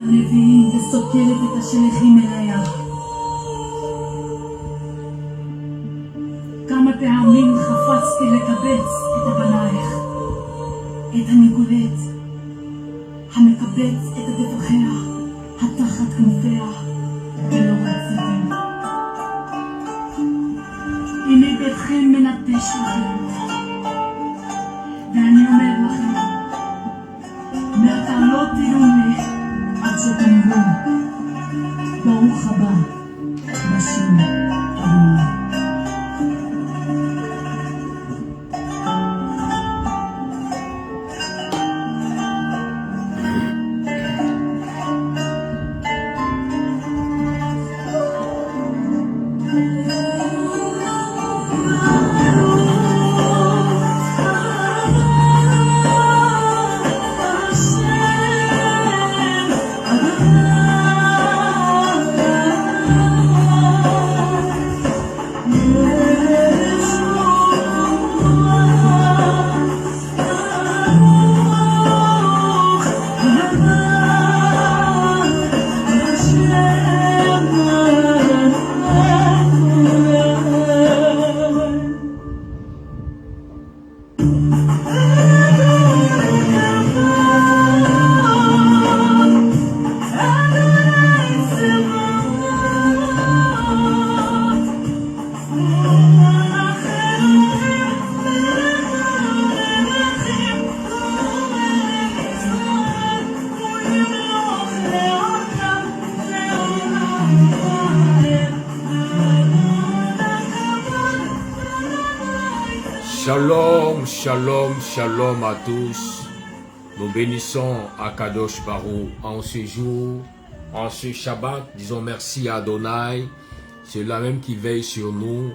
הנביאים וסוקרת את השליחים אליה. כמה פעמים חפצתי לקבץ את הבנייך, את הניגולת, המקבץ את דבחיה, התחת כנפיה, ולא רציתם. הנה ביתכם מנטש לכם, ואני אומר לכם, מעתה לא תהיו לי עד שתאמרו, ברוך הבא, בשם אדוני. Shalom, shalom, shalom à tous. Nous bénissons Akadosh Baruch en ce jour, en ce Shabbat. Disons merci à Adonai, celui-là même qui veille sur nous,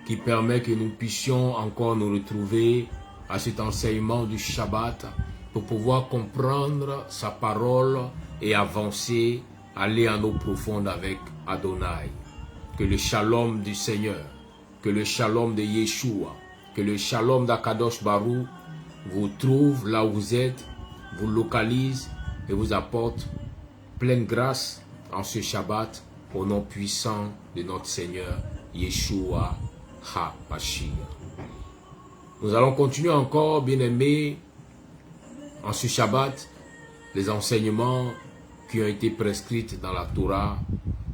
qui permet que nous puissions encore nous retrouver à cet enseignement du Shabbat pour pouvoir comprendre sa parole et avancer, aller en eau profonde avec Adonai. Que le shalom du Seigneur, que le shalom de Yeshua, que le shalom d'Akadosh Baruch vous trouve là où vous êtes, vous localise et vous apporte pleine grâce en ce Shabbat au nom puissant de notre Seigneur Yeshua HaMashiach. Nous allons continuer encore, bien-aimés, en ce Shabbat, les enseignements qui ont été prescrits dans la Torah.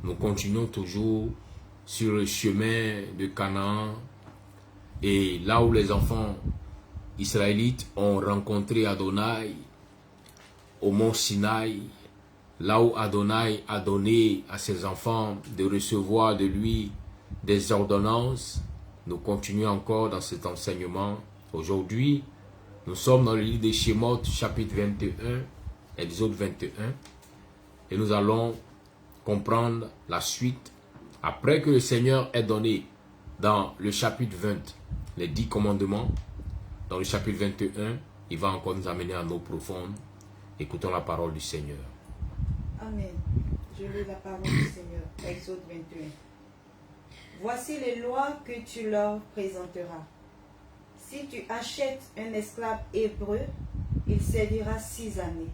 Nous continuons toujours sur le chemin de Canaan, et là où les enfants israélites ont rencontré Adonai, au mont Sinaï, là où Adonai a donné à ses enfants de recevoir de lui des ordonnances, nous continuons encore dans cet enseignement. Aujourd'hui, nous sommes dans le livre des Shemot, chapitre 21, Exode 21, et nous allons comprendre la suite. Après que le Seigneur ait donné dans le chapitre 20, les 10 commandements, dans le chapitre 21, il va encore nous amener en eau profonde. Écoutons la parole du Seigneur. Amen. Je lis la parole du Seigneur. Exode 21. Voici les lois que tu leur présenteras. Si tu achètes un esclave hébreu, il servira 6 années.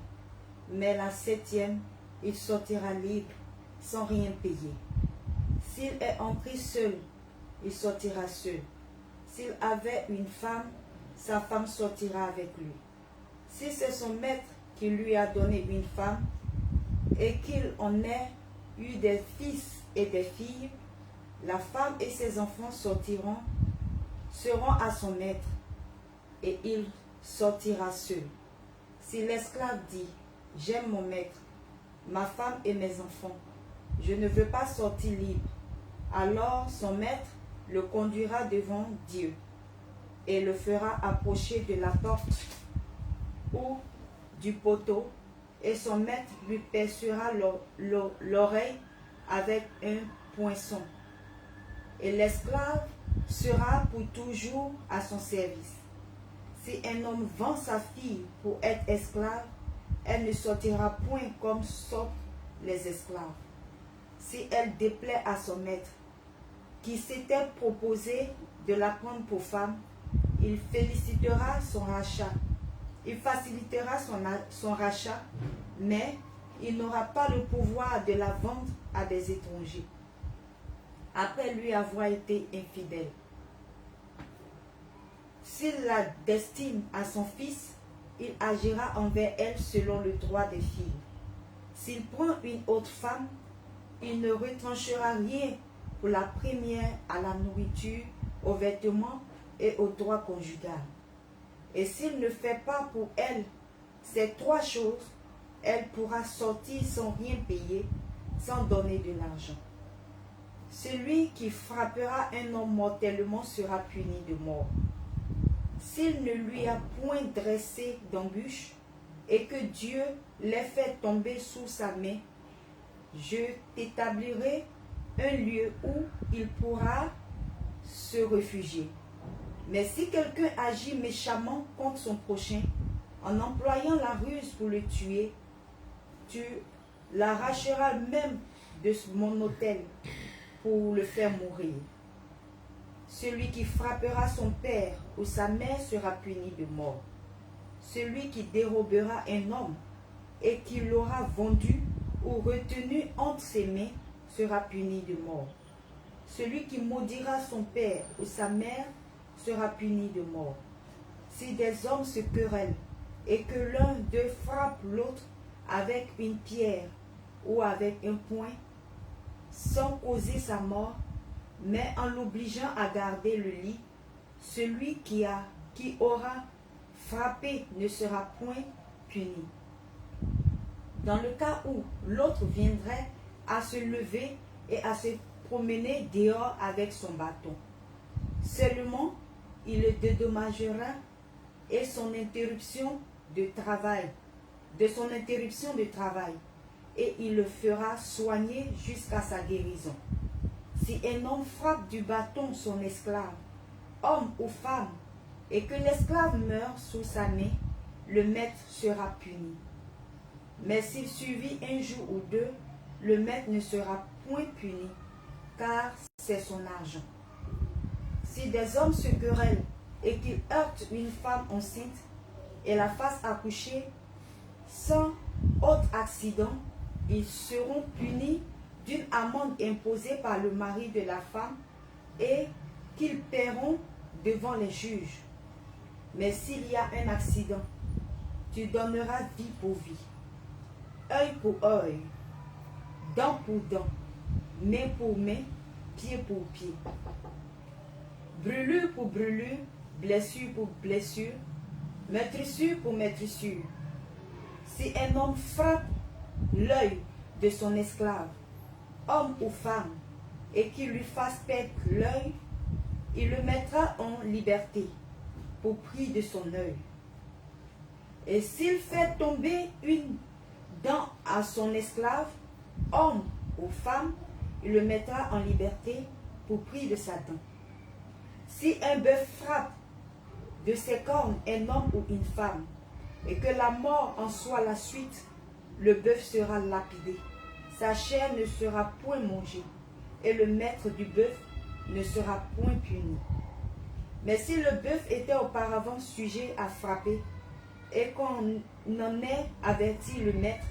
Mais la 7e, il sortira libre, sans rien payer. S'il est entré seul, il sortira seul. S'il avait une femme, sa femme sortira avec lui. Si c'est son maître qui lui a donné une femme, et qu'il en ait eu des fils et des filles, la femme et ses enfants seront à son maître, et il sortira seul. Si l'esclave dit, j'aime mon maître, ma femme et mes enfants, je ne veux pas sortir libre, alors son maître le conduira devant Dieu et le fera approcher de la porte ou du poteau, et son maître lui percera l'oreille avec un poinçon. Et l'esclave sera pour toujours à son service. Si un homme vend sa fille pour être esclave, elle ne sortira point comme sortent les esclaves. Si elle déplaît à son maître, qui s'était proposé de la prendre pour femme, il félicitera son rachat. Il facilitera son rachat, mais il n'aura pas le pouvoir de la vendre à des étrangers, après lui avoir été infidèle. S'il la destine à son fils, il agira envers elle selon le droit des filles. S'il prend une autre femme, il ne retranchera rien pour la première à la nourriture, aux vêtements et au droit conjugal. Et s'il ne fait pas pour elle ces trois choses, elle pourra sortir sans rien payer, sans donner de l'argent. Celui qui frappera un homme mortellement sera puni de mort. S'il ne lui a point dressé d'embûche, et que Dieu l'ait fait tomber sous sa main, je t'établirai un lieu où il pourra se réfugier. Mais si quelqu'un agit méchamment contre son prochain, en employant la ruse pour le tuer, tu l'arracheras même de mon autel pour le faire mourir. Celui qui frappera son père ou sa mère sera puni de mort. Celui qui dérobera un homme et qui l'aura vendu ou retenu entre ses mains sera puni de mort. Celui qui maudira son père ou sa mère sera puni de mort. Si des hommes se querellent et que l'un d'eux frappe l'autre avec une pierre ou avec un poing, sans causer sa mort, mais en l'obligeant à garder le lit, celui qui aura frappé ne sera point puni. Dans le cas où l'autre viendrait à se lever et à se promener dehors avec son bâton, seulement il le dédommagera et son interruption de travail, et il le fera soigner jusqu'à sa guérison. Si un homme frappe du bâton son esclave, homme ou femme, et que l'esclave meurt sous sa main, le maître sera puni. Mais s'il survit un jour ou deux, le maître ne sera point puni, car c'est son argent. Si des hommes se querellent et qu'ils heurtent une femme enceinte et la fassent accoucher sans autre accident, ils seront punis d'une amende imposée par le mari de la femme et qu'ils paieront devant les juges. Mais s'il y a un accident, tu donneras vie pour vie, œil pour œil, dent pour dent, main pour main, pied pour pied. Brûlure pour brûlure, blessure pour blessure, meurtrissure pour meurtrissure. Si un homme frappe l'œil de son esclave, homme ou femme, et qu'il lui fasse perdre l'œil, il le mettra en liberté pour prix de son œil. Et s'il fait tomber une dent à son esclave, homme ou femme, il le mettra en liberté pour prix de sa dent. Si un bœuf frappe de ses cornes un homme ou une femme, et que la mort en soit la suite, le bœuf sera lapidé, sa chair ne sera point mangée, et le maître du bœuf ne sera point puni. Mais si le bœuf était auparavant sujet à frapper, et qu'on en ait averti le maître,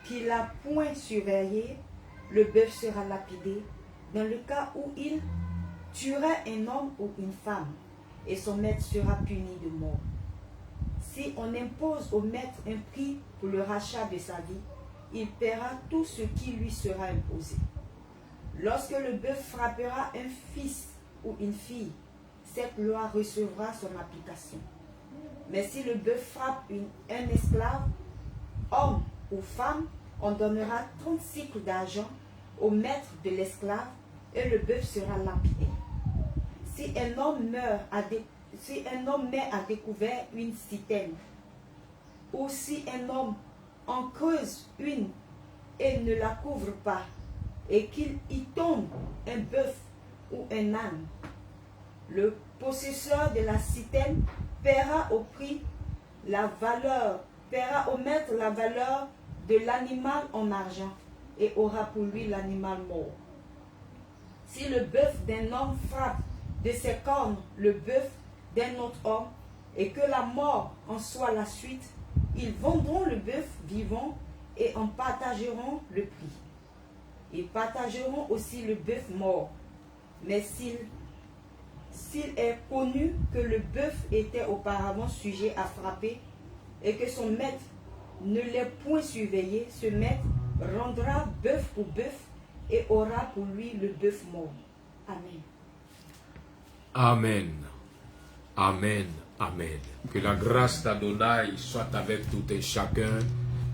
qu'il n'a point surveillé, le bœuf sera lapidé, dans le cas où il tuerait un homme ou une femme, et son maître sera puni de mort. Si on impose au maître un prix pour le rachat de sa vie, il paiera tout ce qui lui sera imposé. Lorsque le bœuf frappera un fils ou une fille, cette loi recevra son application. Mais si le bœuf frappe un esclave, homme ou femme, on donnera 30 cycles d'argent au maître de l'esclave et le bœuf sera lapidé. Si un homme met à découvert une citerne, ou si un homme en creuse une et ne la couvre pas, et qu'il y tombe un bœuf ou un âne, le possesseur de la citerne paiera au maître la valeur de l'animal en argent et aura pour lui l'animal mort. Si le bœuf d'un homme frappe de ses cornes le bœuf d'un autre homme et que la mort en soit la suite, ils vendront le bœuf vivant et en partageront le prix. Ils partageront aussi le bœuf mort. Mais s'il est connu que le bœuf était auparavant sujet à frapper et que son maître ne l'ait point surveillé, ce maître rendra bœuf pour bœuf et aura pour lui le bœuf mort. Amen. Amen. Amen. Amen. Que la grâce d'Adonai soit avec tout et chacun.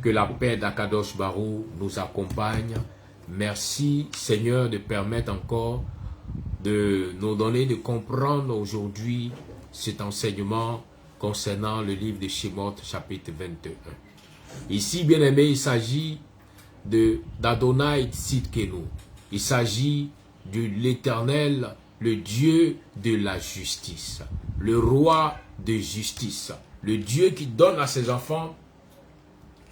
Que la paix d'Akadosh Baruch nous accompagne. Merci Seigneur de permettre encore de nous donner de comprendre aujourd'hui cet enseignement concernant le livre de Shemot chapitre 21. Ici, bien aimé, il s'agit d'Adonai Tzidkenu. Il s'agit de l'Éternel, le Dieu de la justice, le roi de justice, le Dieu qui donne à ses enfants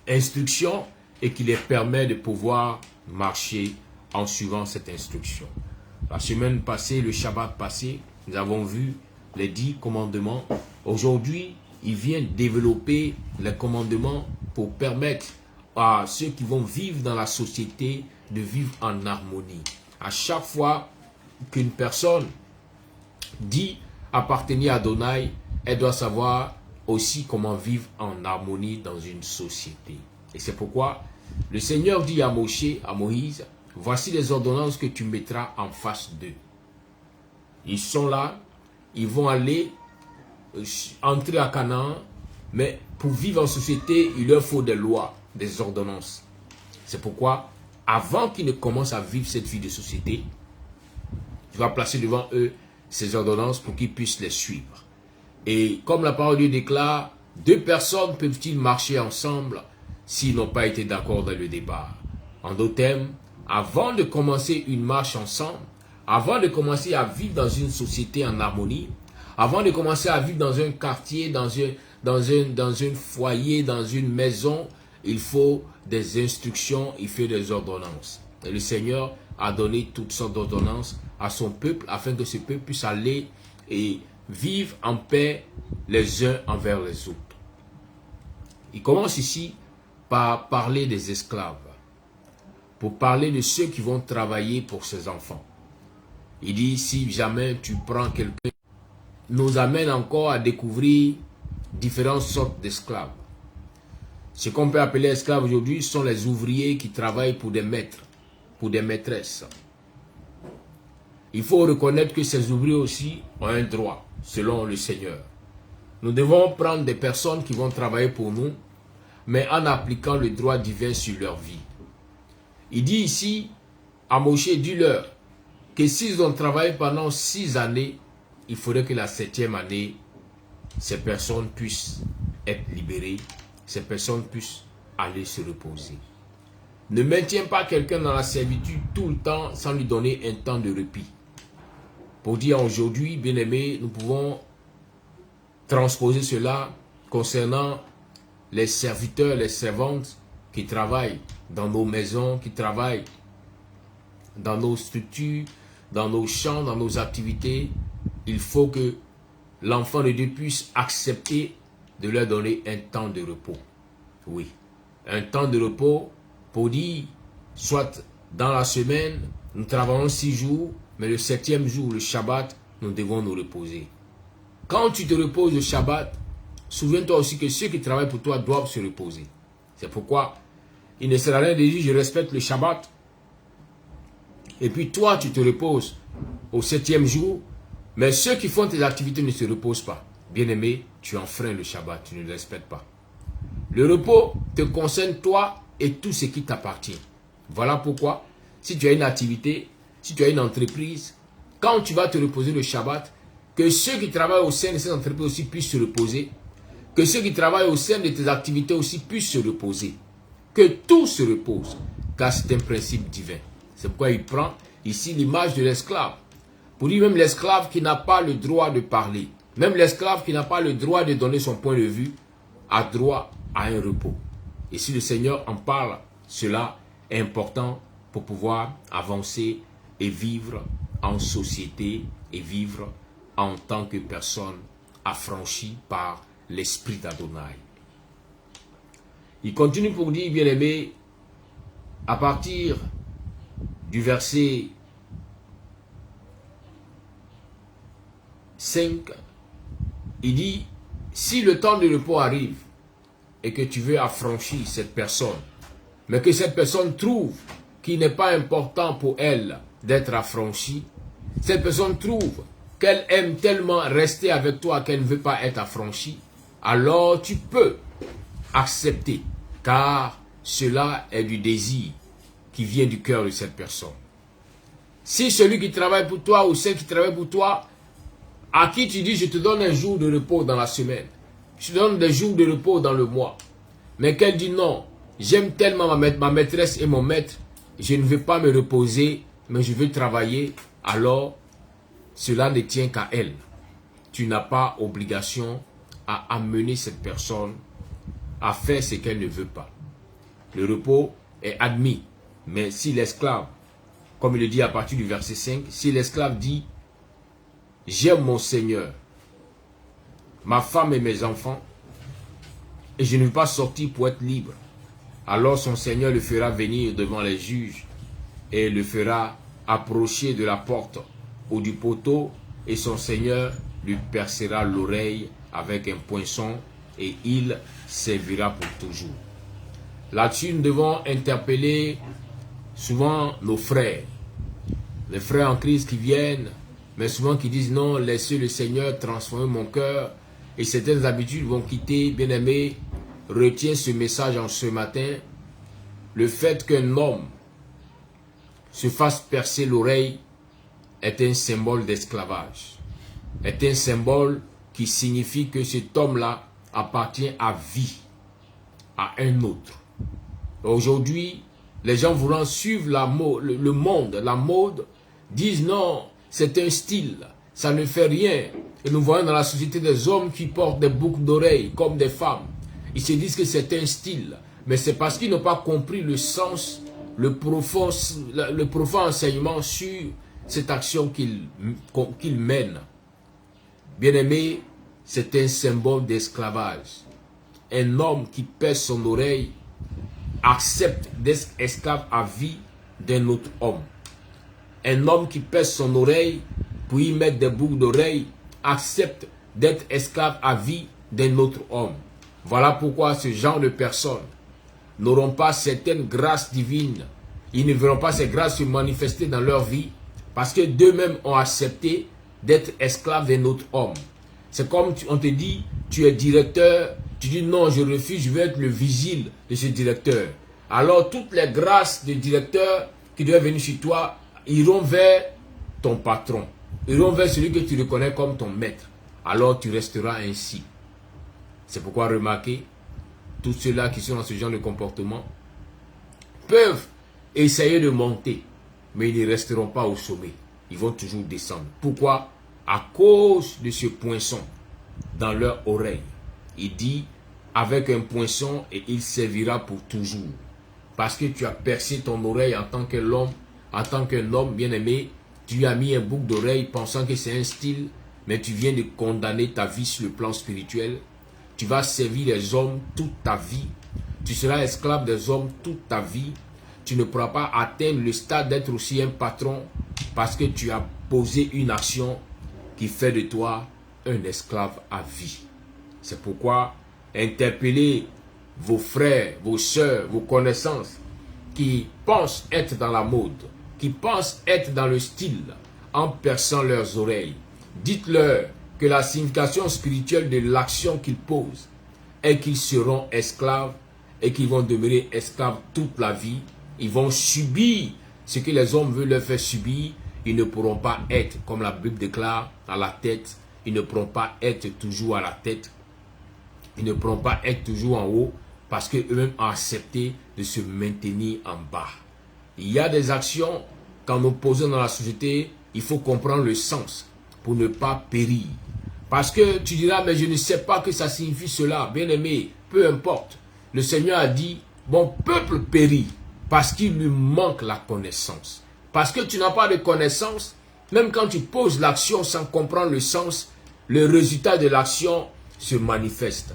instruction et qui les permet de pouvoir marcher en suivant cette instruction. La semaine passée, le Shabbat passé, nous avons vu les 10 commandements. Aujourd'hui, il vient développer les commandements pour permettre à ceux qui vont vivre dans la société de vivre en harmonie. À chaque fois qu'une personne dit appartenir à Adonai, elle doit savoir aussi comment vivre en harmonie dans une société. Et c'est pourquoi le Seigneur dit à Moïse, voici les ordonnances que tu mettras en face d'eux. Ils sont là, ils vont aller entrer à Canaan, mais pour vivre en société, il leur faut des lois, des ordonnances. C'est pourquoi, avant qu'ils ne commencent à vivre cette vie de société, tu vas placer devant eux ces ordonnances pour qu'ils puissent les suivre. Et comme la parole de Dieu déclare, deux personnes peuvent-ils marcher ensemble s'ils n'ont pas été d'accord dans le départ. En d'autres termes, avant de commencer une marche ensemble, avant de commencer à vivre dans une société en harmonie, avant de commencer à vivre dans un quartier, dans un foyer, dans une maison, il faut des instructions, il faut des ordonnances. Et le Seigneur a donné toutes sortes d'ordonnances à son peuple afin que ce peuple puisse aller et vivre en paix les uns envers les autres. Il commence ici par parler des esclaves, pour parler de ceux qui vont travailler pour ses enfants. Il dit, si jamais tu prends quelqu'un, nous amène encore à découvrir différentes sortes d'esclaves. Ce qu'on peut appeler esclaves aujourd'hui sont les ouvriers qui travaillent pour des maîtres, pour des maîtresses. Il faut reconnaître que ces ouvriers aussi ont un droit, selon le Seigneur. Nous devons prendre des personnes qui vont travailler pour nous, mais en appliquant le droit divin sur leur vie. Il dit ici, à Moshe, dis-leur que s'ils ont travaillé pendant 6 années, il faudrait que la 7e année, ces personnes puissent être libérées, ces personnes puissent aller se reposer. Ne maintiens pas quelqu'un dans la servitude tout le temps sans lui donner un temps de répit. Pour dire aujourd'hui, bien aimé, nous pouvons transposer cela concernant les serviteurs, les servantes qui travaillent dans nos maisons, qui travaillent dans nos structures, dans nos champs, dans nos activités. Il faut que l'enfant de Dieu puisse accepter de leur donner un temps de repos. Oui, un temps de repos pour dire, soit dans la semaine, nous travaillons 6 jours, mais le 7e jour, le Shabbat, nous devons nous reposer. Quand tu te reposes le Shabbat, souviens-toi aussi que ceux qui travaillent pour toi doivent se reposer. C'est pourquoi il ne sert à rien de dire, je respecte le Shabbat, et puis toi, tu te reposes au 7e jour, mais ceux qui font tes activités ne se reposent pas. Bien-aimé, tu enfreins le Shabbat, tu ne le respectes pas. Le repos te concerne toi et tout ce qui t'appartient. Voilà pourquoi, si tu as une activité, si tu as une entreprise, quand tu vas te reposer le Shabbat, que ceux qui travaillent au sein de cette entreprise aussi puissent se reposer, que ceux qui travaillent au sein de tes activités aussi puissent se reposer, que tout se repose, car c'est un principe divin. C'est pourquoi il prend ici l'image de l'esclave. Pour dire même l'esclave qui n'a pas le droit de parler, même l'esclave qui n'a pas le droit de donner son point de vue, a droit à un repos. Et si le Seigneur en parle, cela est important pour pouvoir avancer et vivre en société et vivre en tant que personne affranchie par l'esprit d'Adonai. Il continue pour dire, bien aimé, à partir du verset 5, il dit, si le temps de repos arrive et que tu veux affranchir cette personne, mais que cette personne trouve qu'il n'est pas important pour elle d'être affranchie, cette personne trouve qu'elle aime tellement rester avec toi qu'elle ne veut pas être affranchie, alors tu peux accepter, car cela est du désir qui vient du cœur de cette personne. Si celui qui travaille pour toi ou celle qui travaille pour toi, à qui tu dis je te donne un jour de repos dans la semaine, je te donne des jours de repos dans le mois, mais qu'elle dit non, j'aime tellement ma maîtresse et mon maître, je ne veux pas me reposer, mais je veux travailler, alors cela ne tient qu'à elle. Tu n'as pas obligation à amener cette personne à faire ce qu'elle ne veut pas. Le repos est admis, mais si l'esclave, comme il le dit à partir du verset 5, si l'esclave dit « J'aime mon Seigneur, ma femme et mes enfants, et je ne veux pas sortir pour être libre », alors son Seigneur le fera venir devant les juges et le fera approcher de la porte ou du poteau, et son Seigneur lui percera l'oreille avec un poinçon et il servira pour toujours. Là-dessus, nous devons interpeller souvent nos frères, les frères en Christ qui viennent, mais souvent qui disent non, laissez le Seigneur transformer mon cœur, et certaines habitudes vont quitter. Bien-aimé, retiens ce message en ce matin. Le fait qu'un homme se fasse percer l'oreille est un symbole d'esclavage, est un symbole qui signifie que cet homme-là appartient à vie, à un autre. Aujourd'hui, les gens voulant suivre le monde, la mode, disent non, c'est un style, ça ne fait rien. Et nous voyons dans la société des hommes qui portent des boucles d'oreilles comme des femmes. Ils se disent que c'est un style, mais c'est parce qu'ils n'ont pas compris le sens, le profond enseignement sur cette action qu'ils mènent. Bien-aimé, c'est un symbole d'esclavage. Un homme qui pèse son oreille accepte d'être esclave à vie d'un autre homme. Un homme qui pèse son oreille pour y mettre des boucles d'oreilles accepte d'être esclave à vie d'un autre homme. Voilà pourquoi ce genre de personnes n'auront pas certaines grâces divines. Ils ne verront pas ces grâces se manifester dans leur vie parce que d'eux-mêmes ont accepté d'être esclaves d'un autre homme. C'est comme on te dit, tu es directeur, tu dis non, je refuse, je veux être le vigile de ce directeur. Alors toutes les grâces de directeur qui doivent venir chez toi iront vers ton patron, iront vers celui que tu reconnais comme ton maître. Alors tu resteras ainsi. C'est pourquoi remarquez, tous ceux-là qui sont dans ce genre de comportement peuvent essayer de monter, mais ils ne resteront pas au sommet. Ils vont toujours descendre. Pourquoi? À cause de ce poinçon dans leur oreille. Il dit, avec un poinçon et il servira pour toujours. Parce que tu as percé ton oreille en tant qu'un homme bien-aimé, tu lui as mis un boucle d'oreille pensant que c'est un style, mais tu viens de condamner ta vie sur le plan spirituel. Tu vas servir les hommes toute ta vie. Tu seras esclave des hommes toute ta vie. Tu ne pourras pas atteindre le stade d'être aussi un patron parce que tu as posé une action qui fait de toi un esclave à vie. C'est pourquoi interpellez vos frères, vos sœurs, vos connaissances qui pensent être dans la mode, qui pensent être dans le style en perçant leurs oreilles. Dites-leur que la signification spirituelle de l'action qu'ils posent est qu'ils seront esclaves et qu'ils vont demeurer esclaves toute la vie. Ils vont subir ce que les hommes veulent leur faire subir. Ils ne pourront pas être, comme la Bible déclare, à la tête. Ils ne pourront pas être toujours à la tête. Ils ne pourront pas être toujours en haut parce qu'eux-mêmes ont accepté de se maintenir en bas. Il y a des actions, quand nous posons dans la société, il faut comprendre le sens pour ne pas périr. Parce que tu diras, mais je ne sais pas que ça signifie cela. Bien aimé, peu importe. Le Seigneur a dit, mon peuple périt parce qu'il lui manque la connaissance. Parce que tu n'as pas de connaissance, même quand tu poses l'action sans comprendre le sens, le résultat de l'action se manifeste.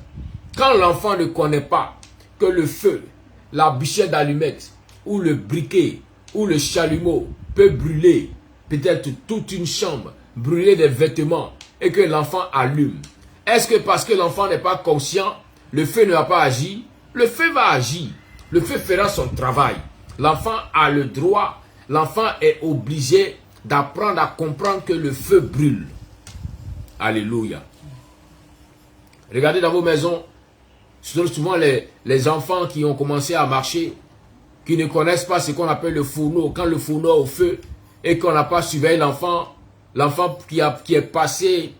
Quand l'enfant ne connaît pas que le feu, la bûchette d'allumette où le briquet, où le chalumeau peut brûler peut-être toute une chambre, brûler des vêtements et que l'enfant allume. Est-ce que parce que l'enfant n'est pas conscient, le feu ne va pas agir? Le feu va agir. Le feu fera son travail. L'enfant a le droit, l'enfant est obligé d'apprendre à comprendre que le feu brûle. Alléluia. Regardez dans vos maisons, souvent les enfants qui ont commencé à marcher, qui ne connaissent pas ce qu'on appelle le fourneau, quand le fourneau est au feu et qu'on n'a pas surveillé l'enfant, l'enfant qui est passé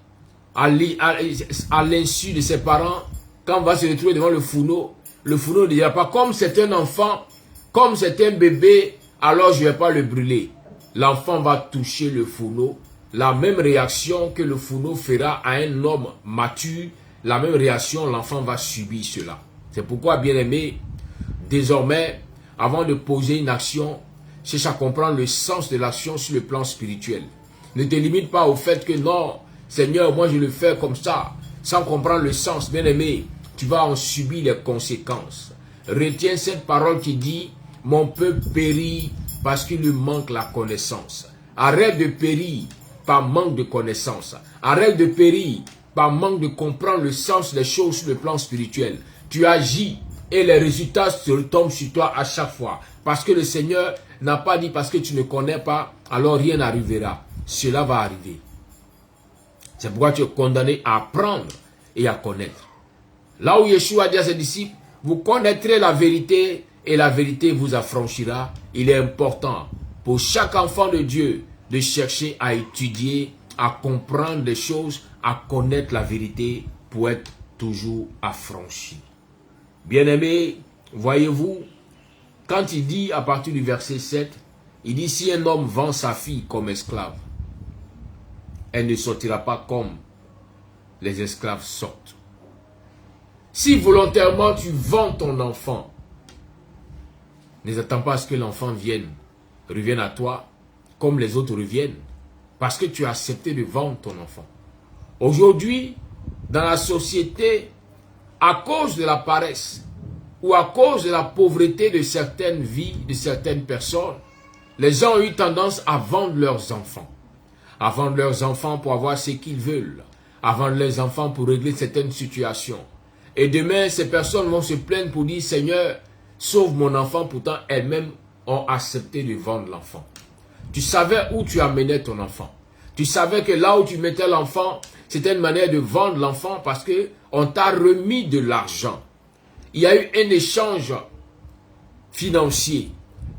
à l'insu de ses parents, quand on va se retrouver devant le fourneau ne dira pas comme c'est un enfant, comme c'est un bébé, alors je ne vais pas le brûler. L'enfant va toucher le fourneau, la même réaction que le fourneau fera à un homme mature, la même réaction, l'enfant va subir cela. C'est pourquoi, bien-aimé, désormais, avant de poser une action, cherche à comprendre le sens de l'action sur le plan spirituel. Ne te limite pas au fait que non, Seigneur, moi je le fais comme ça, sans comprendre le sens. Bien-aimé, tu vas en subir les conséquences. Retiens cette parole qui dit, mon peuple périt parce qu'il lui manque la connaissance. Arrête de périr par manque de connaissance. Arrête de périr par manque de comprendre le sens des choses sur le plan spirituel. Tu agis et les résultats se retombent sur toi à chaque fois. Parce que le Seigneur n'a pas dit parce que tu ne connais pas, alors rien n'arrivera. Cela va arriver. C'est pourquoi tu es condamné à apprendre et à connaître. Là où Yeshua a dit à ses disciples, vous connaîtrez la vérité et la vérité vous affranchira. Il est important pour chaque enfant de Dieu de chercher à étudier, à comprendre les choses, à connaître la vérité pour être toujours affranchi. Bien-aimés, voyez-vous, quand il dit à partir du verset 7, il dit si un homme vend sa fille comme esclave, elle ne sortira pas comme les esclaves sortent. Si volontairement tu vends ton enfant, ne attends pas à ce que l'enfant revienne à toi comme les autres reviennent, parce que tu as accepté de vendre ton enfant. Aujourd'hui, dans la société, à cause de la paresse ou à cause de la pauvreté de certaines vies, de certaines personnes, les gens ont eu tendance à vendre leurs enfants. À vendre leurs enfants pour avoir ce qu'ils veulent. À vendre leurs enfants pour régler certaines situations. Et demain, ces personnes vont se plaindre pour dire, Seigneur, sauve mon enfant. Pourtant, elles-mêmes ont accepté de vendre l'enfant. Tu savais où tu amenais ton enfant. Tu savais que là où tu mettais l'enfant, c'était une manière de vendre l'enfant parce qu'on t'a remis de l'argent. Il y a eu un échange financier.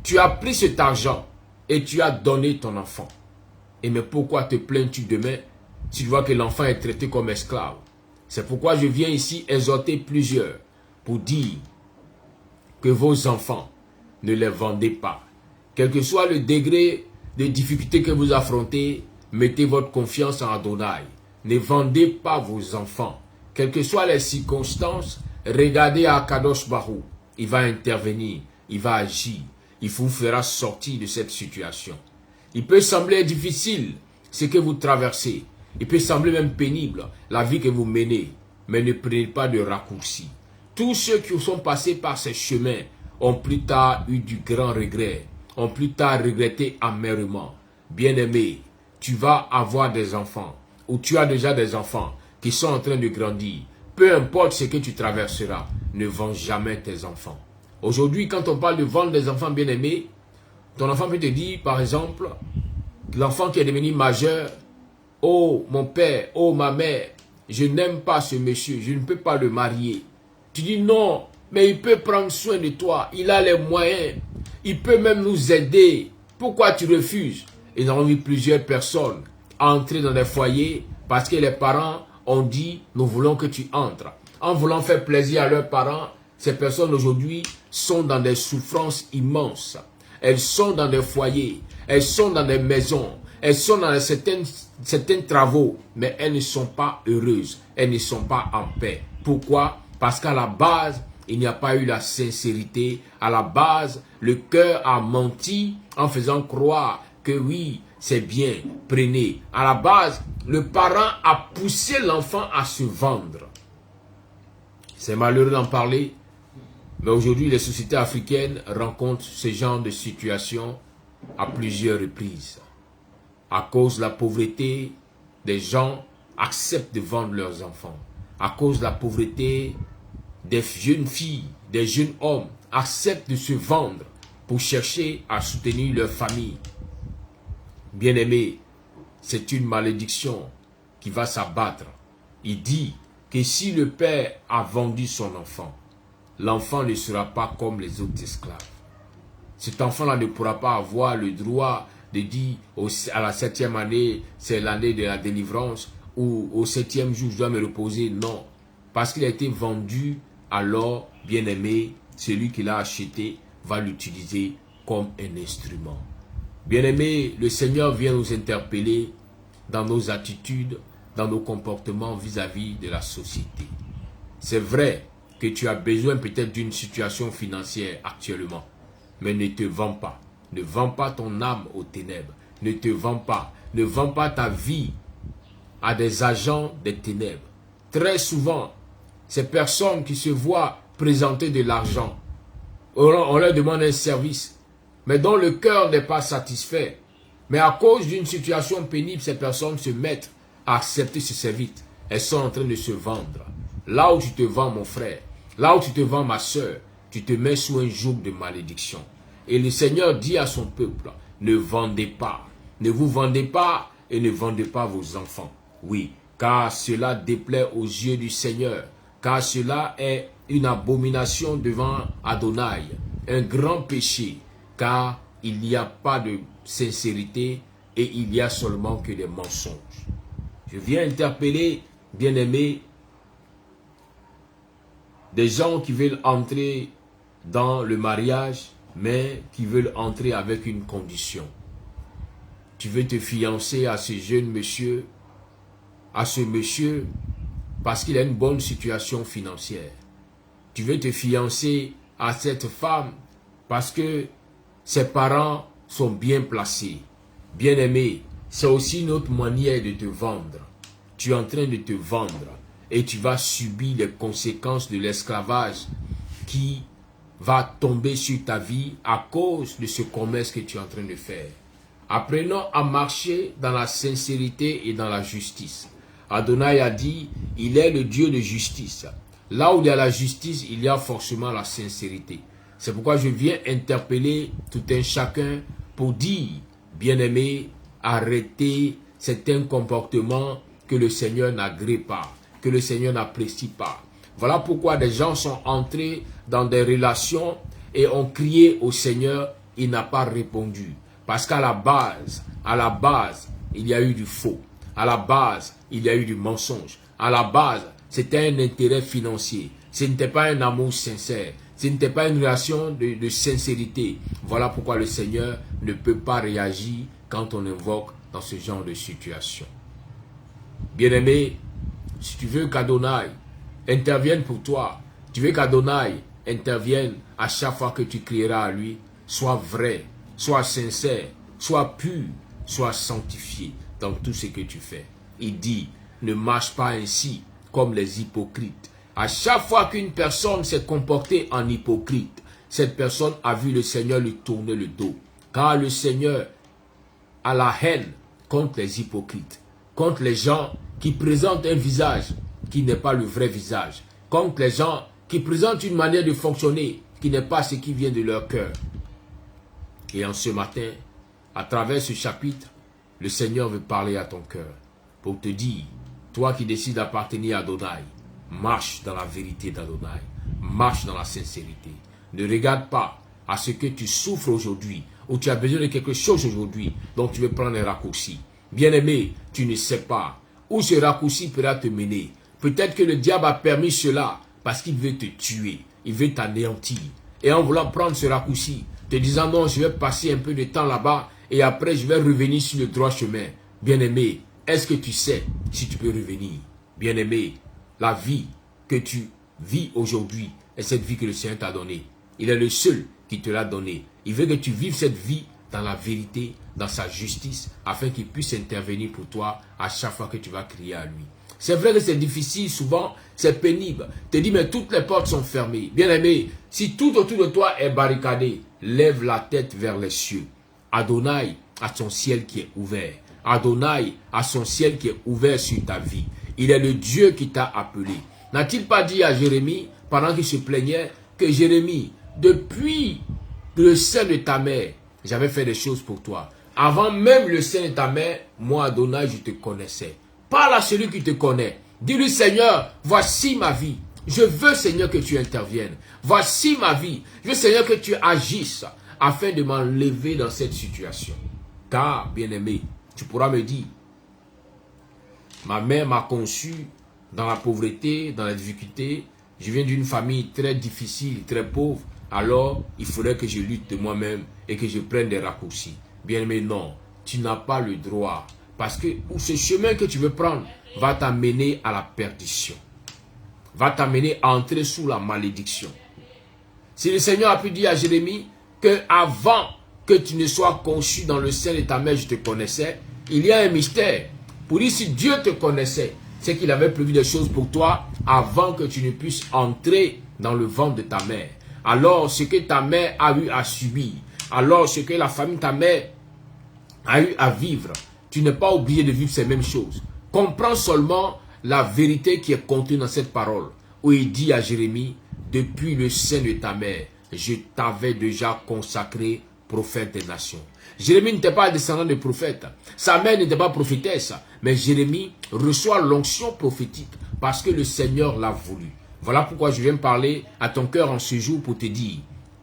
Tu as pris cet argent et tu as donné ton enfant. Et mais pourquoi te plains-tu demain si tu vois que l'enfant est traité comme esclave? C'est pourquoi je viens ici exhorter plusieurs pour dire que vos enfants, ne les vendez pas. Quel que soit le degré de difficulté que vous affrontez, mettez votre confiance en Adonai. Ne vendez pas vos enfants. Quelles que soient les circonstances, regardez à Kadosh Barou. Il va intervenir, il va agir. Il vous fera sortir de cette situation. Il peut sembler difficile ce que vous traversez. Il peut sembler même pénible la vie que vous menez. Mais ne prenez pas de raccourcis. Tous ceux qui sont passés par ces chemins ont plus tard eu du grand regret. Ont plus tard regretté amèrement. Bien-aimé, tu vas avoir des enfants. Ou tu as déjà des enfants qui sont en train de grandir. Peu importe ce que tu traverseras, ne vends jamais tes enfants. Aujourd'hui, quand on parle de vendre des enfants bien-aimés, ton enfant peut te dire, par exemple, l'enfant qui est devenu majeur, « Oh, mon père, oh, ma mère, je n'aime pas ce monsieur, je ne peux pas le marier. » Tu dis, « Non, mais il peut prendre soin de toi, il a les moyens, il peut même nous aider. Pourquoi tu refuses ?» Et nous avons vu plusieurs personnes entrer dans des foyers parce que les parents ont dit, « Nous voulons que tu entres. » En voulant faire plaisir à leurs parents, ces personnes aujourd'hui sont dans des souffrances immenses. Elles sont dans des foyers, elles sont dans des maisons, elles sont dans certains travaux, mais elles ne sont pas heureuses, elles ne sont pas en paix. Pourquoi? Parce qu'à la base, il n'y a pas eu la sincérité. À la base, le cœur a menti en faisant croire que oui, c'est bien, prenez. À la base, le parent a poussé l'enfant à se vendre. C'est malheureux d'en parler, Mais aujourd'hui, les sociétés africaines rencontrent ce genre de situation à plusieurs reprises. À cause de la pauvreté, des gens acceptent de vendre leurs enfants. À cause de la pauvreté, des jeunes filles, des jeunes hommes acceptent de se vendre pour chercher à soutenir leur famille. Bien-aimés, c'est une malédiction qui va s'abattre. Il dit que si le père a vendu son enfant, l'enfant ne sera pas comme les autres esclaves. Cet enfant-là ne pourra pas avoir le droit de dire à la 7e année, c'est l'année de la délivrance, ou au 7e jour, je dois me reposer. Non, parce qu'il a été vendu, alors, bien-aimé, celui qui l'a acheté va l'utiliser comme un instrument. Bien-aimé, le Seigneur vient nous interpeller dans nos attitudes, dans nos comportements vis-à-vis de la société. C'est vrai que tu as besoin peut-être d'une situation financière actuellement, mais ne te vends pas. Ne vends pas ton âme aux ténèbres. Ne te vends pas. Ne vends pas ta vie à des agents des ténèbres. Très souvent, ces personnes qui se voient présenter de l'argent, on leur demande un service, mais dont le cœur n'est pas satisfait. Mais à cause d'une situation pénible, ces personnes se mettent à accepter ce service. Elles sont en train de se vendre. Là où tu te vends, mon frère, là où tu te vends, ma soeur, tu te mets sous un joug de malédiction. Et le Seigneur dit à son peuple, ne vendez pas, ne vous vendez pas et ne vendez pas vos enfants. Oui, car cela déplaît aux yeux du Seigneur, car cela est une abomination devant Adonai, un grand péché, car il n'y a pas de sincérité et il y a seulement que des mensonges. Je viens interpeller, bien-aimés, des gens qui veulent entrer dans le mariage, mais qui veulent entrer avec une condition. Tu veux te fiancer à ce jeune monsieur, à ce monsieur, parce qu'il a une bonne situation financière. Tu veux te fiancer à cette femme parce que ses parents sont bien placés. Bien-aimé, c'est aussi une autre manière de te vendre. Tu es en train de te vendre et tu vas subir les conséquences de l'esclavage qui va tomber sur ta vie à cause de ce commerce que tu es en train de faire. Apprenons à marcher dans la sincérité et dans la justice. Adonai a dit, il est le Dieu de justice. Là où il y a la justice, il y a forcément la sincérité. C'est pourquoi je viens interpeller tout un chacun pour dire, bien-aimé, arrêtez certains comportements que le Seigneur n'agrée pas, que le Seigneur n'apprécie pas. Voilà pourquoi des gens sont entrés dans des relations et ont crié au Seigneur, il n'a pas répondu. Parce qu'à la base, il y a eu du faux. À la base, il y a eu du mensonge. À la base, c'était un intérêt financier. Ce n'était pas un amour sincère. Ce n'était pas une relation de sincérité. Voilà pourquoi le Seigneur ne peut pas réagir quand on invoque dans ce genre de situation. Bien-aimé, si tu veux qu'Adonai intervienne pour toi, tu veux qu'Adonai intervienne à chaque fois que tu crieras à lui, sois vrai, sois sincère, sois pur, sois sanctifié dans tout ce que tu fais. Il dit, ne marche pas ainsi comme les hypocrites. À chaque fois qu'une personne s'est comportée en hypocrite, cette personne a vu le Seigneur lui tourner le dos. Car le Seigneur a la haine contre les hypocrites, contre les gens qui présentent un visage qui n'est pas le vrai visage, contre les gens qui présentent une manière de fonctionner qui n'est pas ce qui vient de leur cœur. Et en ce matin, à travers ce chapitre, le Seigneur veut parler à ton cœur pour te dire, toi qui décides d'appartenir à Adonai, marche dans la vérité d'Adonai, marche dans la sincérité. Ne regarde pas à ce que tu souffres aujourd'hui, ou tu as besoin de quelque chose aujourd'hui, donc tu veux prendre un raccourci. Bien-aimé, tu ne sais pas où ce raccourci pourra te mener. Peut-être que le diable a permis cela parce qu'il veut te tuer, il veut t'anéantir. Et en voulant prendre ce raccourci, te disant non, je vais passer un peu de temps là-bas et après je vais revenir sur le droit chemin. Bien-aimé, est-ce que tu sais si tu peux revenir? Bien-aimé, la vie que tu vis aujourd'hui est cette vie que le Seigneur t'a donnée. Il est le seul qui te l'a donnée. Il veut que tu vives cette vie dans la vérité, dans sa justice, afin qu'il puisse intervenir pour toi à chaque fois que tu vas crier à lui. C'est vrai que c'est difficile, souvent, c'est pénible. Tu te dis, mais toutes les portes sont fermées. Bien-aimé, si tout autour de toi est barricadé, lève la tête vers les cieux. Adonai a son ciel qui est ouvert. Adonai a son ciel qui est ouvert sur ta vie. Il est le Dieu qui t'a appelé. N'a-t-il pas dit à Jérémie, pendant qu'il se plaignait, que Jérémie, depuis le sein de ta mère, j'avais fait des choses pour toi. Avant même le sein de ta mère, moi, Adonai, je te connaissais. Parle à celui qui te connaît. Dis-lui, Seigneur, voici ma vie. Je veux, Seigneur, que tu interviennes. Voici ma vie. Je veux, Seigneur, que tu agisses afin de m'enlever dans cette situation. Car, bien-aimé, tu pourras me dire, ma mère m'a conçu dans la pauvreté, dans la difficulté. Je viens d'une famille très difficile, très pauvre. Alors, il faudrait que je lutte de moi-même et que je prenne des raccourcis. Bien-aimé, non, tu n'as pas le droit. Parce que ce chemin que tu veux prendre va t'amener à la perdition. Va t'amener à entrer sous la malédiction. Si le Seigneur a pu dire à Jérémie que avant que tu ne sois conçu dans le sein de ta mère, je te connaissais, il y a un mystère. Pour dire si Dieu te connaissait, c'est qu'il avait prévu des choses pour toi avant que tu ne puisses entrer dans le ventre de ta mère. Alors, ce que ta mère a eu à subir, alors ce que la famille de ta mère a eu à vivre, tu n'es pas obligé de vivre ces mêmes choses. Comprends seulement la vérité qui est contenue dans cette parole, où il dit à Jérémie, depuis le sein de ta mère, je t'avais déjà consacré prophète des nations. Jérémie n'était pas descendant de prophète. Sa mère n'était pas prophétesse. Mais Jérémie reçoit l'onction prophétique parce que le Seigneur l'a voulu. Voilà pourquoi je viens parler à ton cœur en ce jour pour te dire,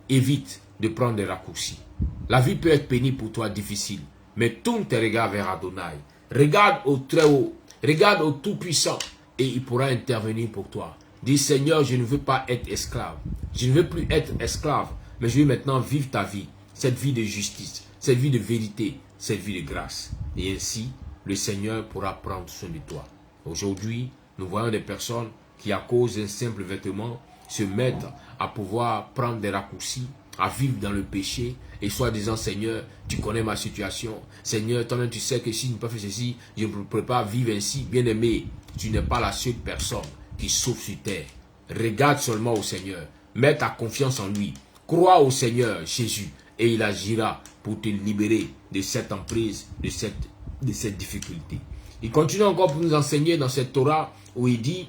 évite de prendre des raccourcis. La vie peut être pénible pour toi, difficile. Mais tourne tes regards vers Adonai. Regarde au très haut. Regarde au Tout-Puissant. Et il pourra intervenir pour toi. Dis, Seigneur, je ne veux pas être esclave. Je ne veux plus être esclave. Mais je veux maintenant vivre ta vie. Cette vie de justice. Cette vie de vérité. Cette vie de grâce. Et ainsi, le Seigneur pourra prendre soin de toi. Aujourd'hui, nous voyons des personnes qui, à cause d'un simple vêtement, se mettent à pouvoir prendre des raccourcis, à vivre dans le péché, et soit disant, Seigneur, tu connais ma situation. Seigneur, toi-même, tu sais que si je n'ai pas fait ceci, je ne pourrais pas vivre ainsi. Bien-aimé, tu n'es pas la seule personne qui souffre sur terre. Regarde seulement au Seigneur. Mets ta confiance en lui. Crois au Seigneur Jésus et il agira pour te libérer de cette emprise, de cette difficulté. Il continue encore pour nous enseigner dans cette Torah où il dit,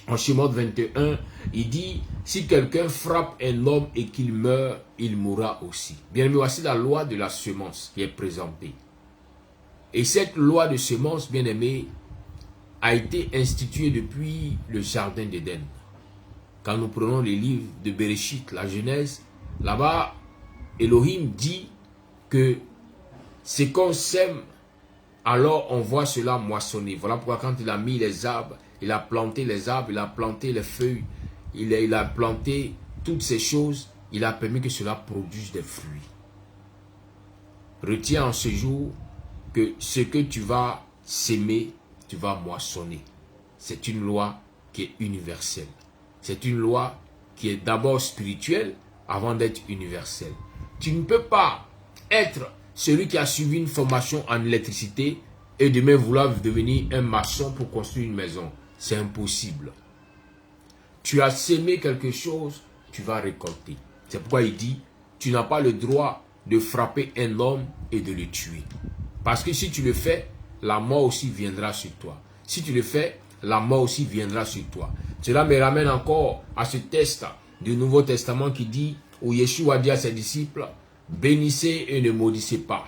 en Shemot 21, il dit, si quelqu'un frappe un homme et qu'il meurt, il mourra aussi. Bien aimé, voici la loi de la semence qui est présentée. Et cette loi de semence, bien aimé, a été instituée depuis le jardin d'Éden. Quand nous prenons les livres de Bereshit, la Genèse, là-bas, Elohim dit que ce qu'on sème, alors on voit cela moissonner. Voilà pourquoi quand il a mis les arbres, il a planté les arbres, il a planté les feuilles, il a planté toutes ces choses, il a permis que cela produise des fruits. Retiens en ce jour que ce que tu vas s'aimer, tu vas moissonner. C'est une loi qui est universelle. C'est une loi qui est d'abord spirituelle avant d'être universelle. Tu ne peux pas être celui qui a suivi une formation en électricité et demain vouloir devenir un maçon pour construire une maison. C'est impossible. Tu as sémé quelque chose, tu vas récolter. C'est pourquoi il dit, tu n'as pas le droit de frapper un homme et de le tuer. Parce que si tu le fais, la mort aussi viendra sur toi. Si tu le fais, la mort aussi viendra sur toi. Cela me ramène encore à ce texte du Nouveau Testament qui dit, où Yeshua dit à ses disciples, bénissez et ne maudissez pas.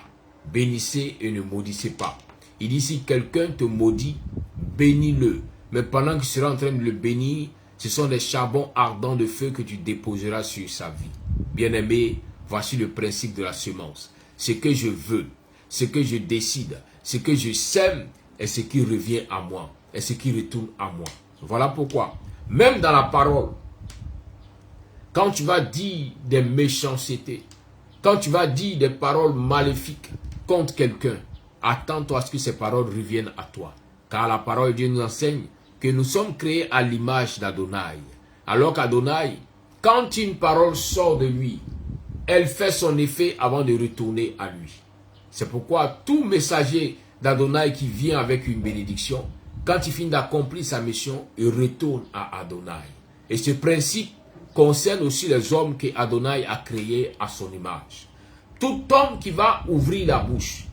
Bénissez et ne maudissez pas. Il dit, si quelqu'un te maudit, bénis-le. Mais pendant que tu seras en train de le bénir, ce sont des charbons ardents de feu que tu déposeras sur sa vie. Bien-aimé, voici le principe de la semence. Ce que je veux, ce que je décide, ce que je sème est ce qui revient à moi, est ce qui retourne à moi. Voilà pourquoi, même dans la parole, quand tu vas dire des méchancetés, quand tu vas dire des paroles maléfiques contre quelqu'un, attends-toi à ce que ces paroles reviennent à toi. Car la parole de Dieu nous enseigne que nous sommes créés à l'image d'Adonai. Alors qu'Adonai, quand une parole sort de lui, elle fait son effet avant de retourner à lui. C'est pourquoi tout messager d'Adonai qui vient avec une bénédiction quand il finit d'accomplir sa mission, il retourne à Adonai. Et ce principe concerne aussi les hommes que Adonai a créés à son image. Tout homme qui va ouvrir la bouche,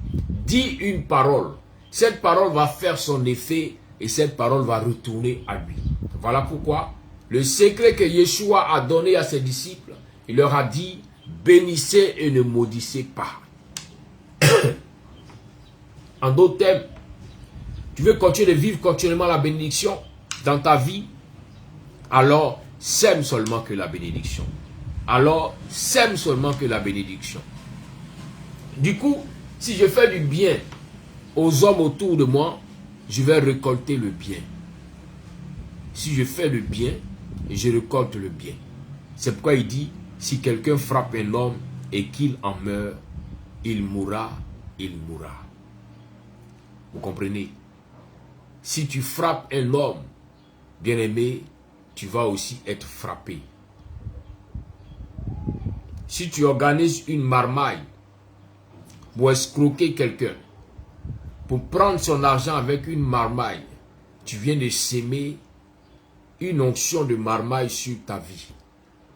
dit une parole, cette parole va faire son effet et cette parole va retourner à lui. Voilà pourquoi le secret que Yeshua a donné à ses disciples, il leur a dit, bénissez et ne maudissez pas. En d'autres termes, tu veux continuer de vivre continuellement la bénédiction dans ta vie, alors sème seulement que la bénédiction. Alors sème seulement que la bénédiction. Du coup, si je fais du bien aux hommes autour de moi, je vais récolter le bien. Si je fais le bien, je récolte le bien. C'est pourquoi il dit, si quelqu'un frappe un homme et qu'il en meurt, il mourra, il mourra. Vous comprenez? Si tu frappes un homme, bien-aimé, tu vas aussi être frappé. Si tu organises une marmaille pour escroquer quelqu'un, pour prendre son argent avec une marmaille, tu viens de s'aimer une onction de marmaille sur ta vie.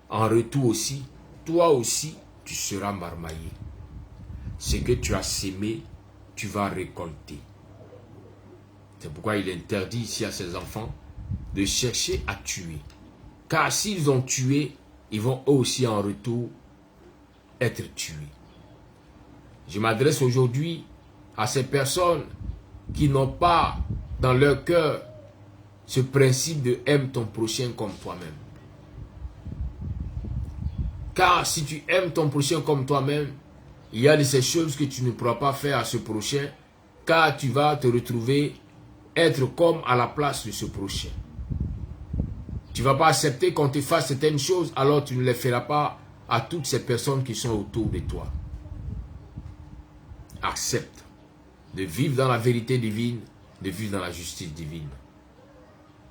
En retour aussi, toi aussi, tu seras marmaillé. Ce que tu as sémé, tu vas récolter. C'est pourquoi il interdit ici à ses enfants de chercher à tuer. Car s'ils ont tué, ils vont eux aussi en retour être tués. Je m'adresse aujourd'hui à ces personnes qui n'ont pas dans leur cœur ce principe de aime ton prochain comme toi-même. Car si tu aimes ton prochain comme toi-même, il y a de ces choses que tu ne pourras pas faire à ce prochain, car tu vas te retrouver être comme à la place de ce prochain. Tu ne vas pas accepter qu'on te fasse certaines choses, alors tu ne les feras pas à toutes ces personnes qui sont autour de toi. Accepte de vivre dans la vérité divine, de vivre dans la justice divine.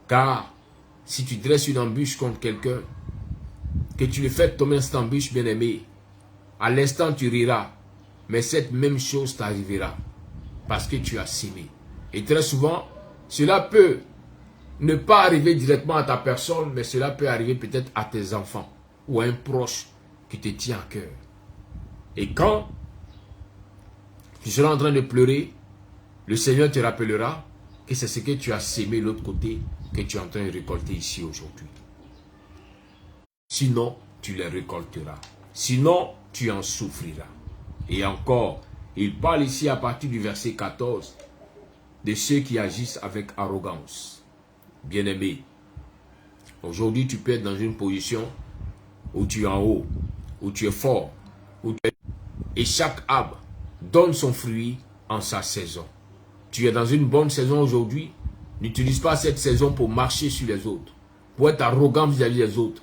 Car si tu dresses une embûche contre quelqu'un, que tu le fais tomber dans cette embûche, bien-aimé, à l'instant tu riras, mais cette même chose t'arrivera parce que tu as sémé. Et très souvent, cela peut ne pas arriver directement à ta personne, mais cela peut arriver peut-être à tes enfants ou à un proche qui te tient à cœur. Et quand tu seras en train de pleurer, le Seigneur te rappellera que c'est ce que tu as sémé de l'autre côté que tu es en train de récolter ici aujourd'hui. Sinon, tu les récolteras. Sinon, tu en souffriras. Et encore, il parle ici à partir du verset 14 de ceux qui agissent avec arrogance. Bien-aimé, aujourd'hui tu peux être dans une position où tu es en haut, où tu es fort, et chaque arbre donne son fruit en sa saison. Tu es dans une bonne saison aujourd'hui, n'utilise pas cette saison pour marcher sur les autres, pour être arrogant vis-à-vis des autres,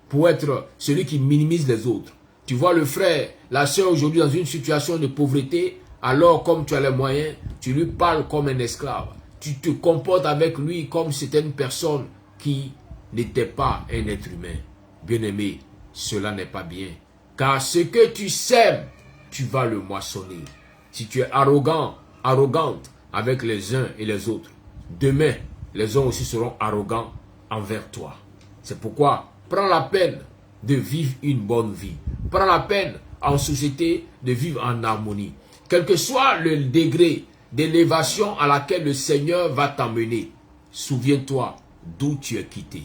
pour être celui qui minimise les autres. Tu vois le frère, la soeur aujourd'hui dans une situation de pauvreté, alors comme tu as les moyens, tu lui parles comme un esclave. Tu te comportes avec lui comme si c'était une personne qui n'était pas un être humain. Bien-aimé, cela n'est pas bien. Car ce que tu sèmes, tu vas le moissonner. Si tu es arrogant, arrogante avec les uns et les autres, demain, les uns aussi seront arrogants envers toi. C'est pourquoi, prends la peine de vivre une bonne vie. Prends la peine en société de vivre en harmonie. Quel que soit le degré d'élévation à laquelle le Seigneur va t'emmener, souviens-toi d'où tu es quitté.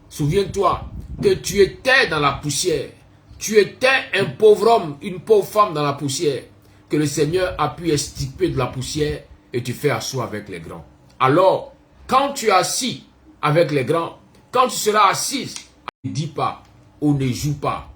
Souviens-toi que tu étais dans la poussière. Tu étais un pauvre homme, une pauvre femme dans la poussière. Que le Seigneur a pu extirper de la poussière et tu fais asseoir avec les grands. Alors, quand tu es assis avec les grands, quand tu seras assis, ne dis pas ou ne joue pas.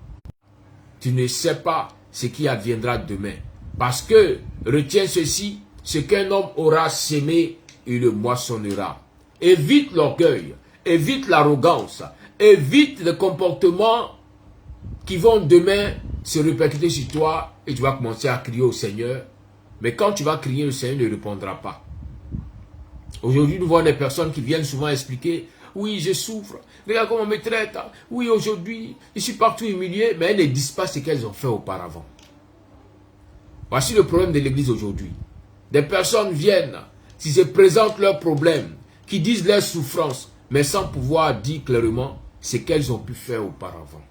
Tu ne sais pas ce qui adviendra demain. Parce que, retiens ceci, ce qu'un homme aura sémé, il le moissonnera. Évite l'orgueil, évite l'arrogance, évite les comportements qui vont demain se répercuter sur toi et tu vas commencer à crier au Seigneur. Mais quand tu vas crier, le Seigneur ne répondra pas. Aujourd'hui, nous voyons des personnes qui viennent souvent expliquer: oui, je souffre, regarde comment on me traite, oui, aujourd'hui, je suis partout humilié, mais elles ne disent pas ce qu'elles ont fait auparavant. Voici le problème de l'église aujourd'hui. Des personnes viennent, s'ils se présentent leurs problèmes, qui disent leurs souffrances, mais sans pouvoir dire clairement ce qu'elles ont pu faire auparavant.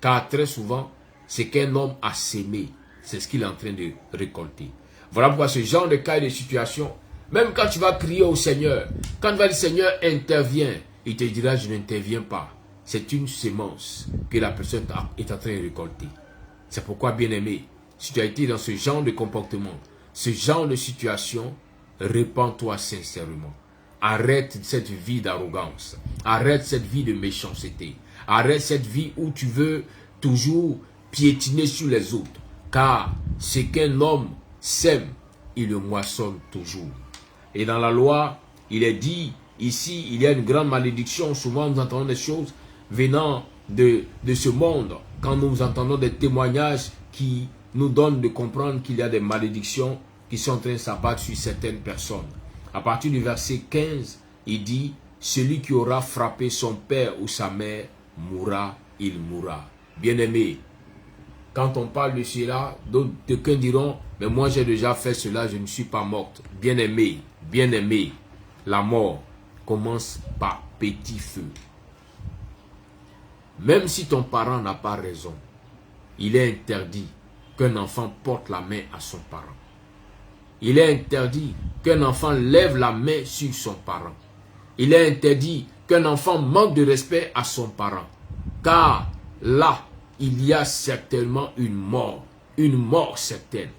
Car très souvent, ce qu'un homme a sémé, c'est ce qu'il est en train de récolter. Voilà pourquoi ce genre de cas et de situation, même quand tu vas crier au Seigneur, quand tu vas dire Seigneur intervient, il te dira je n'interviens pas. C'est une sémence que la personne est en train de récolter. C'est pourquoi, bien-aimé, si tu as été dans ce genre de comportement, ce genre de situation, répands-toi sincèrement. Arrête cette vie d'arrogance. Arrête cette vie de méchanceté. Arrête cette vie où tu veux toujours piétiner sur les autres. Car ce qu'un homme sème, il le moissonne toujours. Et dans la loi, il est dit, ici, il y a une grande malédiction. Souvent, nous entendons des choses venant de ce monde. Quand nous entendons des témoignages qui nous donnent de comprendre qu'il y a des malédictions qui sont en train de s'abattre sur certaines personnes. À partir du verset 15, il dit, celui qui aura frappé son père ou sa mère mourra, il mourra. Bien-aimé, quand on parle de cela, d'aucuns diront, mais moi j'ai déjà fait cela, je ne suis pas morte. Bien-aimé, bien-aimé, la mort commence par petit feu. Même si ton parent n'a pas raison, il est interdit qu'un enfant porte la main à son parent. Il est interdit qu'un enfant lève la main sur son parent. Il est interdit qu'un enfant manque de respect à son parent. Car là, il y a certainement une mort certaine.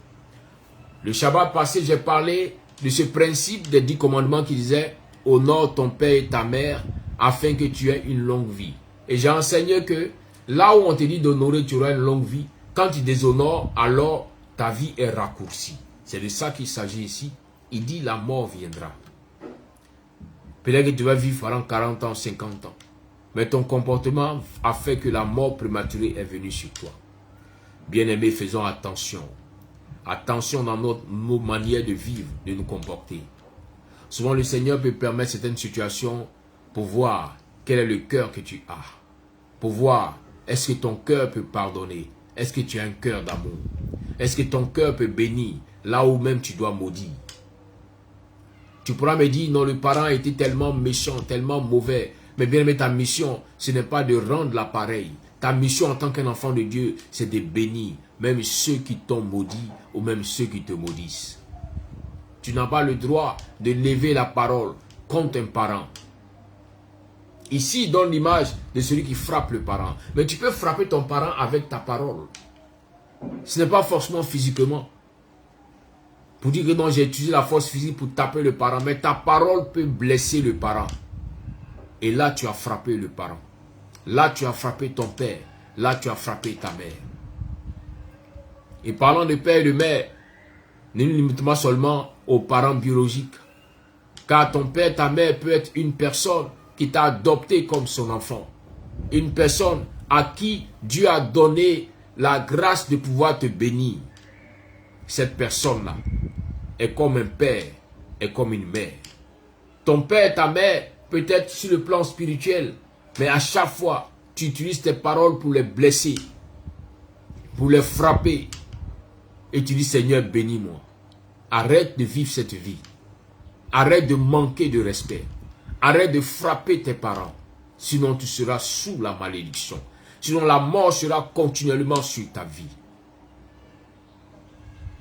Le Shabbat passé, j'ai parlé de ce principe des 10 commandements qui disait « Honore ton père et ta mère afin que tu aies une longue vie ». Et j'ai enseigné que là où on te dit d'honorer, tu auras une longue vie. Quand tu déshonores, alors ta vie est raccourcie. C'est de ça qu'il s'agit ici. Il dit la mort viendra. Peut-être que tu vas vivre pendant 40 ans, 50 ans. Mais ton comportement a fait que la mort prématurée est venue sur toi. Bien-aimés, faisons attention. Attention dans nos manières de vivre, de nous comporter. Souvent, le Seigneur peut permettre certaines situations pour voir quel est le cœur que tu as. Pour voir, est-ce que ton cœur peut pardonner? Est-ce que tu as un cœur d'amour? Est-ce que ton cœur peut bénir là où même tu dois maudire? Tu pourras me dire, non, le parent a été tellement méchant, tellement mauvais. Mais bien aimé, ta mission, ce n'est pas de rendre l'appareil. Ta mission en tant qu'un enfant de Dieu, c'est de bénir même ceux qui t'ont maudit ou même ceux qui te maudissent. Tu n'as pas le droit de lever la parole contre un parent. Ici, il donne l'image de celui qui frappe le parent. Mais tu peux frapper ton parent avec ta parole. Ce n'est pas forcément physiquement. Pour dire que non, j'ai utilisé la force physique pour taper le parent. Mais ta parole peut blesser le parent. Et là, tu as frappé le parent. Là, tu as frappé ton père. Là, tu as frappé ta mère. Et parlant de père et de mère, ne nous limitons pas seulement aux parents biologiques. Car ton père, ta mère peut être une personne qui t'a adopté comme son enfant. Une personne à qui Dieu a donné la grâce de pouvoir te bénir. Cette personne-là est comme un père, est comme une mère. Ton père, ta mère, peut-être sur le plan spirituel, mais à chaque fois, tu utilises tes paroles pour les blesser, pour les frapper. Et tu dis, Seigneur, bénis-moi. Arrête de vivre cette vie. Arrête de manquer de respect. Arrête de frapper tes parents. Sinon, tu seras sous la malédiction. Sinon, la mort sera continuellement sur ta vie.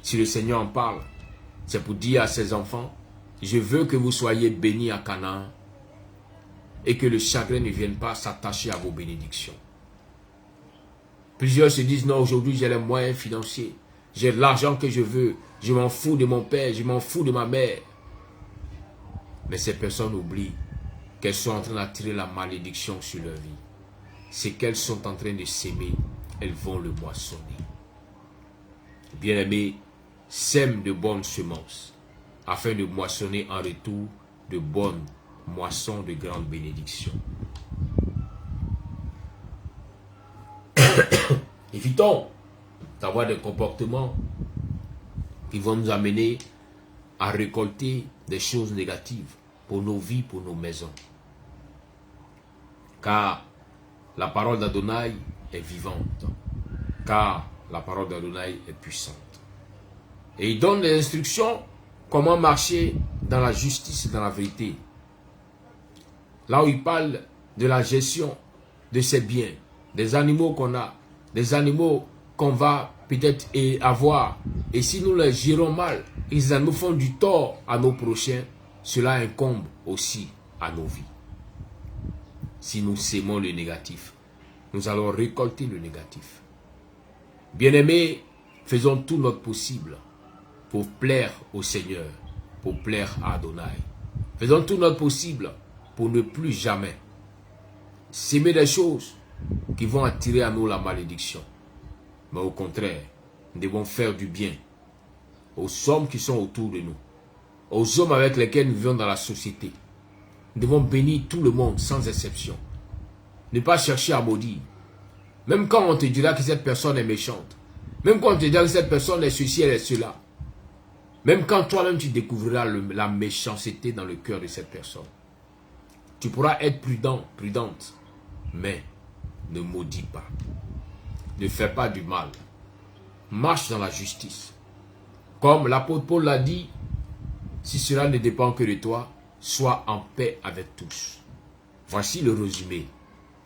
Si le Seigneur en parle, c'est pour dire à ses enfants, je veux que vous soyez bénis à Canaan et que le chagrin ne vienne pas s'attacher à vos bénédictions. Plusieurs se disent, non, aujourd'hui j'ai les moyens financiers, j'ai l'argent que je veux, je m'en fous de mon père, je m'en fous de ma mère. Mais ces personnes oublient qu'elles sont en train d'attirer la malédiction sur leur vie. C'est qu'elles sont en train de s'aimer, elles vont le moissonner. Bien-aimés, sème de bonnes semences, afin de moissonner en retour de bonnes moissons de grandes bénédictions. Évitons d'avoir des comportements qui vont nous amener à récolter des choses négatives pour nos vies, pour nos maisons. Car la parole d'Adonai est vivante. Car la parole d'Adonai est puissante. Et il donne des instructions comment marcher dans la justice et dans la vérité. là où il parle de la gestion de ses biens, des animaux qu'on a, des animaux qu'on va peut-être avoir. Et si nous les gérons mal, ils nous font du tort à nos prochains, cela incombe aussi à nos vies. Si nous sémons le négatif, nous allons récolter le négatif. Bien-aimés, faisons tout notre possible pour plaire au Seigneur, pour plaire à Adonai. Faisons tout notre possible pour ne plus jamais s'aimer des choses qui vont attirer à nous la malédiction. Mais au contraire, nous devons faire du bien aux hommes qui sont autour de nous, aux hommes avec lesquels nous vivons dans la société. Nous devons bénir tout le monde sans exception. Ne pas chercher à maudire. Même quand on te dira que cette personne est méchante, même quand on te dira que cette personne est ceci, elle est cela, même quand toi-même tu découvriras la méchanceté dans le cœur de cette personne, tu pourras être prudent, prudente, mais ne maudis pas. Ne fais pas du mal. Marche dans la justice. Comme l'apôtre Paul l'a dit, si cela ne dépend que de toi, sois en paix avec tous. Voici le résumé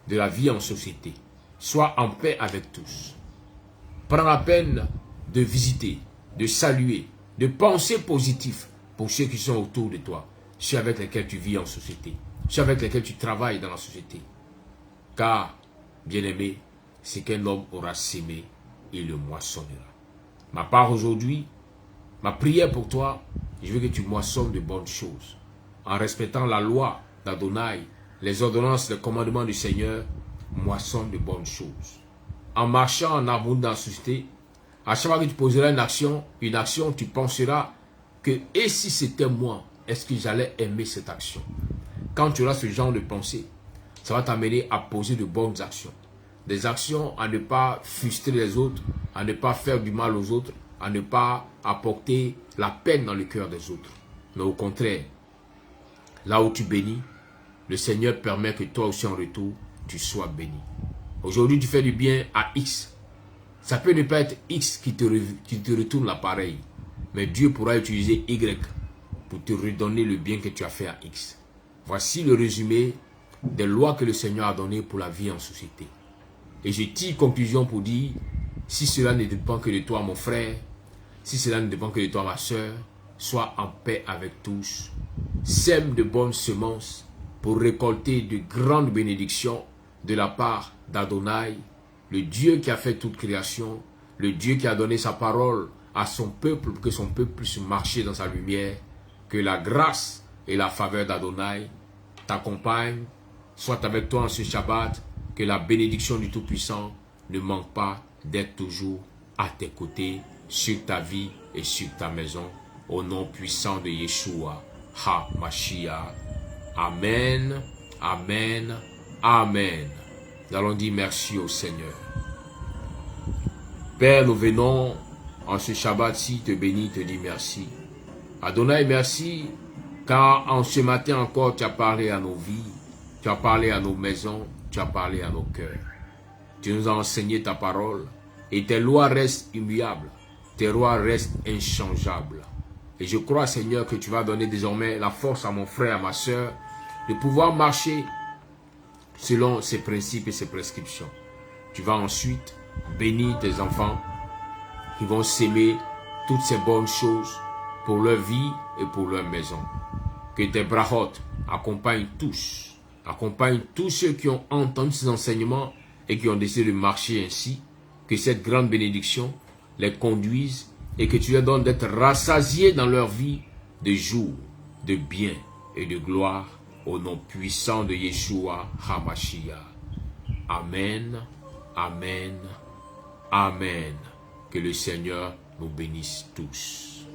de la vie en société. Sois en paix avec tous. Prends la peine de visiter, de saluer, de penser positif pour ceux qui sont autour de toi, ceux avec lesquels tu vis en société, ceux avec lesquels tu travailles dans la société. Car, bien-aimé, ce qu'un homme aura sémé, il le moissonnera. Ma part aujourd'hui, ma prière pour toi, je veux que tu moissonnes de bonnes choses. En respectant la loi d'Adonai, les ordonnances, les commandements du Seigneur, moissonne de bonnes choses. En marchant en harmonie dans la société, à chaque fois que tu poseras une action, tu penseras que, et si c'était moi, est-ce que j'allais aimer cette action? Quand tu auras ce genre de pensée, ça va t'amener à poser de bonnes actions. Des actions à ne pas frustrer les autres, à ne pas faire du mal aux autres, à ne pas apporter la peine dans le cœur des autres. Mais au contraire, là où tu bénis, le Seigneur permet que toi aussi en retour, tu sois béni. Aujourd'hui, tu fais du bien à X. Ça peut ne pas être X qui te retourne l'appareil, mais Dieu pourra utiliser Y pour te redonner le bien que tu as fait à X. Voici le résumé des lois que le Seigneur a données pour la vie en société. Et je tire conclusion pour dire, si cela ne dépend que de toi, mon frère, si cela ne dépend que de toi, ma soeur, sois en paix avec tous. Sème de bonnes semences pour récolter de grandes bénédictions de la part d'Adonai, le Dieu qui a fait toute création, le Dieu qui a donné sa parole à son peuple pour que son peuple puisse marcher dans sa lumière. Que la grâce et la faveur d'Adonai t'accompagnent, soit avec toi en ce Shabbat, que la bénédiction du Tout-Puissant ne manque pas d'être toujours à tes côtés, sur ta vie et sur ta maison, au nom puissant de Yeshua, HaMashiach. Amen, Amen, Amen. Nous allons dire merci au Seigneur. Père, nous venons en ce Shabbat-ci te bénir, te dire merci. Adonai, merci, car en ce matin encore, tu as parlé à nos vies, tu as parlé à nos maisons, tu as parlé à nos cœurs. Tu nous as enseigné ta parole et tes lois restent immuables, tes lois restent inchangeables. Et je crois, Seigneur, que tu vas donner désormais la force à mon frère, à ma soeur, de pouvoir marcher selon ces principes et ces prescriptions. Tu vas ensuite bénir tes enfants qui vont s'aimer toutes ces bonnes choses pour leur vie et pour leur maison. Que tes brachot accompagnent tous ceux qui ont entendu ces enseignements et qui ont décidé de marcher ainsi. Que cette grande bénédiction les conduise et que tu leur donnes d'être rassasiés dans leur vie de jour, de bien et de gloire au nom puissant de Yeshua HaMashiach. Amen, Amen, Amen. Que le Seigneur nous bénisse tous.